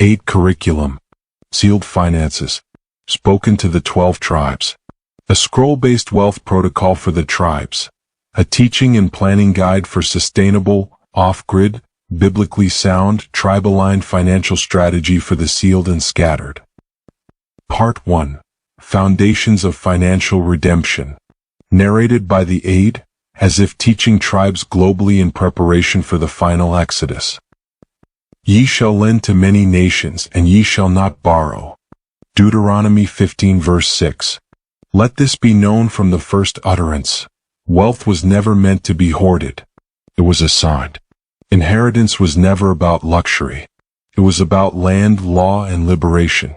A.I.D.E curriculum. Sealed finances. Spoken to the 12 tribes. A scroll-based wealth protocol for the tribes. A teaching and planning guide for sustainable, off-grid, biblically sound, tribe-aligned financial strategy for the sealed and scattered. Part 1. Foundations of Financial Redemption. Narrated by the A.I.D.E, as if teaching tribes globally in preparation for the final exodus. Ye shall lend to many nations, and ye shall not borrow. Deuteronomy 15 verse 6. Let this be known from the first utterance. Wealth was never meant to be hoarded. It was assigned. Inheritance was never about luxury. It was about land, law, and liberation.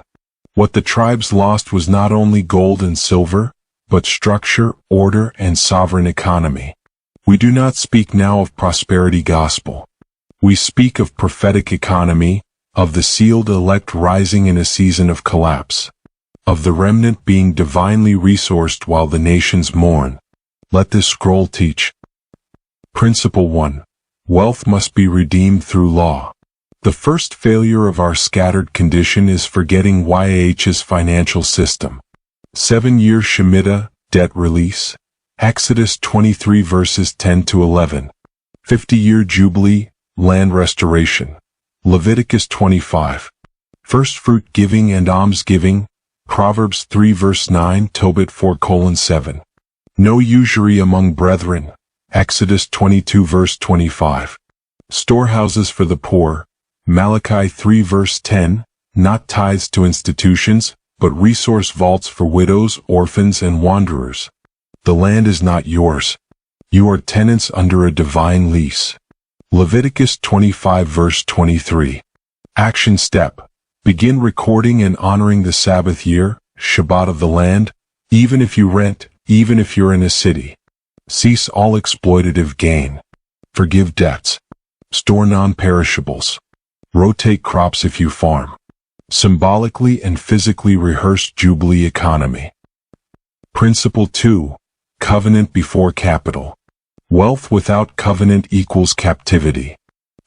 What the tribes lost was not only gold and silver, but structure, order, and sovereign economy. We do not speak now of prosperity gospel. We speak of prophetic economy, of the sealed elect rising in a season of collapse, of the remnant being divinely resourced while the nations mourn. Let this scroll teach. Principle 1. Wealth must be redeemed through law. The first failure of our scattered condition is forgetting YH's financial system. 7-year Shemitah, debt release. Exodus 23 verses 10 to 11. 50-year Jubilee, land restoration. Leviticus 25. First fruit giving and alms giving. Proverbs 3 verse 9, Tobit 4:7. No usury among brethren. Exodus 22 verse 25. Storehouses for the poor. Malachi 3 verse 10, not tithes to institutions, but resource vaults for widows, orphans, and wanderers. The land is not yours. You are tenants under a divine lease. Leviticus 25 verse 23. Action step. Begin recording and honoring the Sabbath year, Shabbat of the land, even if you rent, even if you're in a city. Cease all exploitative gain. Forgive debts. Store non-perishables. Rotate crops if you farm. Symbolically and physically rehearse Jubilee economy. Principle 2. Covenant before capital. Wealth without covenant equals captivity.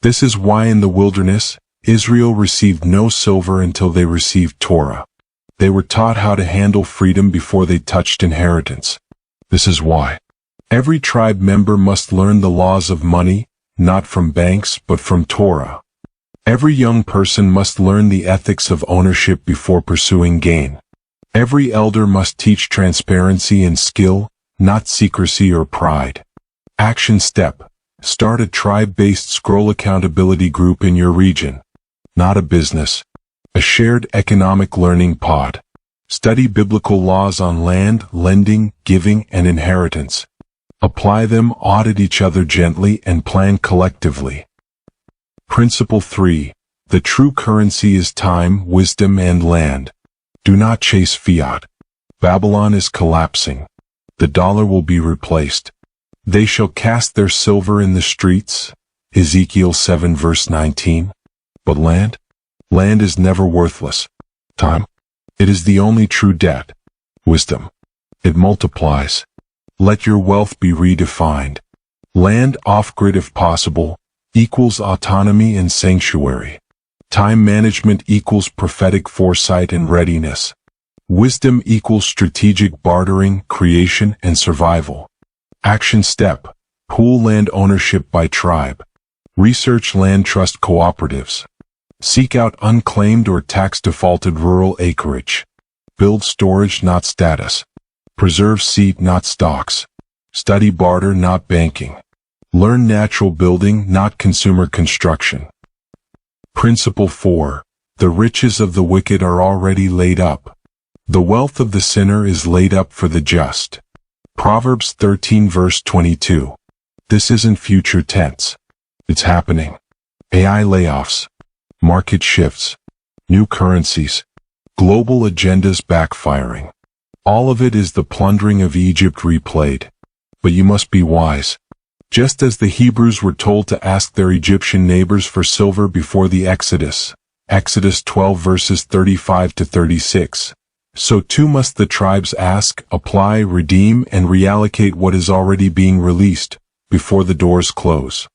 This is why in the wilderness, Israel received no silver until they received Torah. They were taught how to handle freedom before they touched inheritance. This is why. Every tribe member must learn the laws of money, not from banks but from Torah. Every young person must learn the ethics of ownership before pursuing gain. Every elder must teach transparency and skill, not secrecy or pride. Action step. Start a tribe-based scroll accountability group in your region. Not a business. A shared economic learning pod. Study biblical laws on land, lending, giving, and inheritance. Apply them, audit each other gently, and plan collectively. Principle 3. The true currency is time, wisdom, and land. Do not chase fiat. Babylon is collapsing. The dollar will be replaced. They shall cast their silver in the streets. Ezekiel 7 verse 19. But land? Land is never worthless. Time? It is the only true debt. Wisdom? It multiplies. Let your wealth be redefined. Land off-grid if possible, equals autonomy and sanctuary. Time management equals prophetic foresight and readiness. Wisdom equals strategic bartering, creation, and survival. Action step. Pool land ownership by tribe. Research land trust cooperatives. Seek out unclaimed or tax-defaulted rural acreage. Build storage, not status. Preserve seed, not stocks. Study barter, not banking. Learn natural building, not consumer construction. Principle 4. The riches of the wicked are already laid up. The wealth of the sinner is laid up for the just. Proverbs 13 verse 22. This isn't future tense. It's happening. AI layoffs. Market shifts. New currencies. Global agendas backfiring. All of it is the plundering of Egypt replayed. But you must be wise. Just as the Hebrews were told to ask their Egyptian neighbors for silver before the Exodus, Exodus 12 verses 35 to 36, so too must the tribes ask, apply, redeem, and reallocate what is already being released, before the doors close.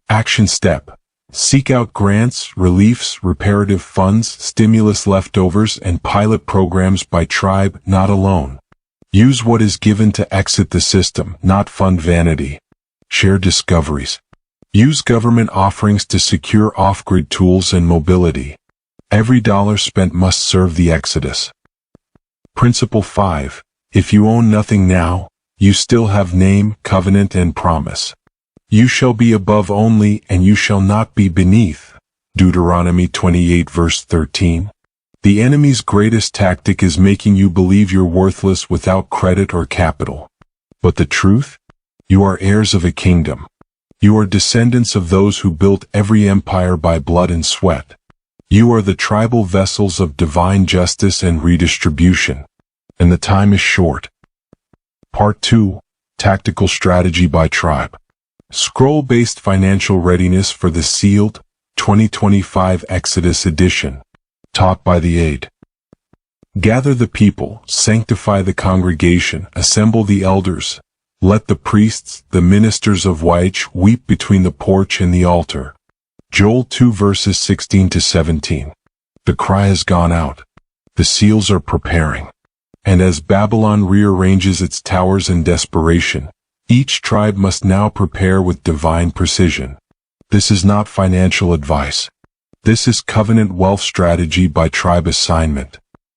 Action step. Seek out grants, reliefs, reparative funds, stimulus leftovers, and pilot programs by tribe, not alone. Use what is given to exit the system, not fund vanity. Share discoveries. Use government offerings to secure off-grid tools and mobility. Every dollar spent must serve the exodus. Principle 5. If you own nothing now, you still have name, covenant, and promise. You shall be above only, and you shall not be beneath. Deuteronomy 28 verse 13. The enemy's greatest tactic is making you believe you're worthless without credit or capital. But the truth? You are heirs of a kingdom. You are descendants of those who built every empire by blood and sweat. You are the tribal vessels of divine justice and redistribution. And the time is short. Part 2. Tactical Strategy by Tribe. Scroll-based financial readiness for the sealed 2025 Exodus edition. Taught by the A.I.D.E. Gather the people, sanctify the congregation, assemble the elders. Let the priests, the ministers of A.I.D.E, weep between the porch and the altar. Joel 2 verses 16 to 17. The cry has gone out. The seals are preparing. And as Babylon rearranges its towers in desperation, each tribe must now prepare with divine precision. This is not financial advice. This is covenant wealth strategy by tribe assignment.